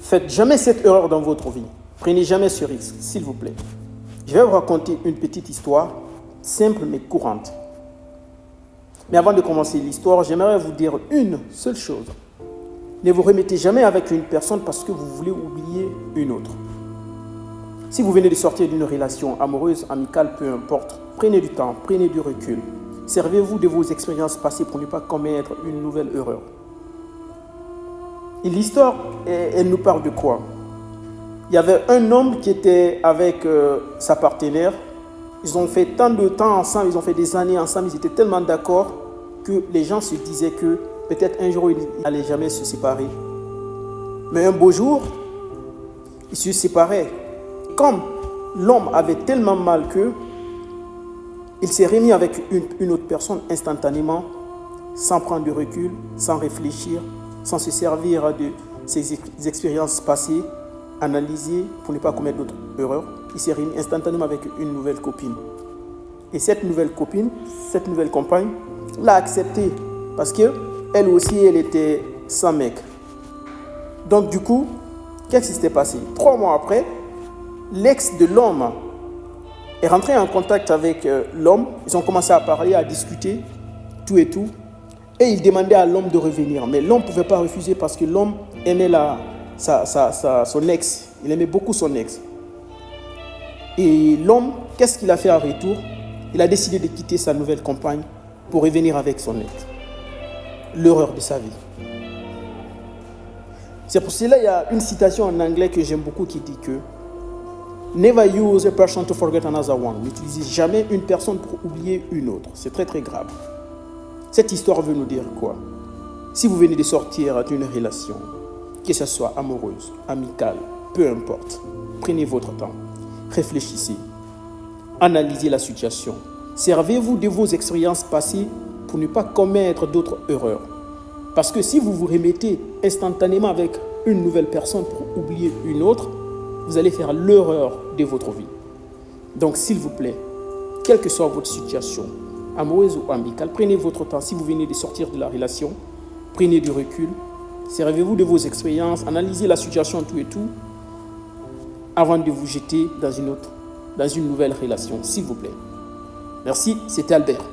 Faites jamais cette erreur dans votre vie. Prenez jamais ce risque, s'il vous plaît. Je vais vous raconter une petite histoire, simple mais courante. Mais avant de commencer l'histoire, j'aimerais vous dire une seule chose. Ne vous remettez jamais avec une personne parce que vous voulez oublier une autre. Si vous venez de sortir d'une relation amoureuse, amicale, peu importe, prenez du temps, prenez du recul. Servez-vous de vos expériences passées pour ne pas commettre une nouvelle erreur. Et l'histoire, elle nous parle de quoi? Il y avait un homme qui était avec sa partenaire. Ils ont fait tant de temps ensemble, ils ont fait des années ensemble, ils étaient tellement d'accord que les gens se disaient que peut-être un jour ils n'allaient jamais se séparer. Mais un beau jour, ils se séparaient. Comme l'homme avait tellement mal qu'il s'est remis avec une autre personne instantanément, sans prendre de recul, sans réfléchir, sans se servir de ses expériences passées, analyser pour ne pas commettre d'autres erreurs. Il s'est remis instantanément avec une nouvelle copine. Et cette nouvelle copine, cette nouvelle compagne, l'a acceptée parce qu'elle aussi, elle était sans mec. Donc du coup, qu'est-ce qui s'était passé? 3 mois après, l'ex de l'homme est rentré en contact avec l'homme. Ils ont commencé à parler, à discuter, tout et tout. Et il demandait à l'homme de revenir. Mais l'homme ne pouvait pas refuser parce que l'homme aimait son ex. Il aimait beaucoup son ex. Et l'homme, qu'est-ce qu'il a fait en retour? Il a décidé de quitter sa nouvelle compagne pour revenir avec son ex. L'horreur de sa vie. C'est pour cela qu'il y a une citation en anglais que j'aime beaucoup qui dit que Never use a person to forget another one. N'utilisez jamais une personne pour oublier une autre. C'est très très grave. Cette histoire veut nous dire quoi? Si vous venez de sortir d'une relation, que ce soit amoureuse, amicale, peu importe, prenez votre temps, réfléchissez, analysez la situation, servez-vous de vos expériences passées pour ne pas commettre d'autres erreurs. Parce que si vous vous remettez instantanément avec une nouvelle personne pour oublier une autre, vous allez faire l'erreur de votre vie. Donc s'il vous plaît, quelle que soit votre situation, amoureuse ou amicale, prenez votre temps. Si vous venez de sortir de la relation, prenez du recul, servez-vous de vos expériences, analysez la situation, tout et tout, avant de vous jeter dans une nouvelle relation, s'il vous plaît. Merci, c'était Albert.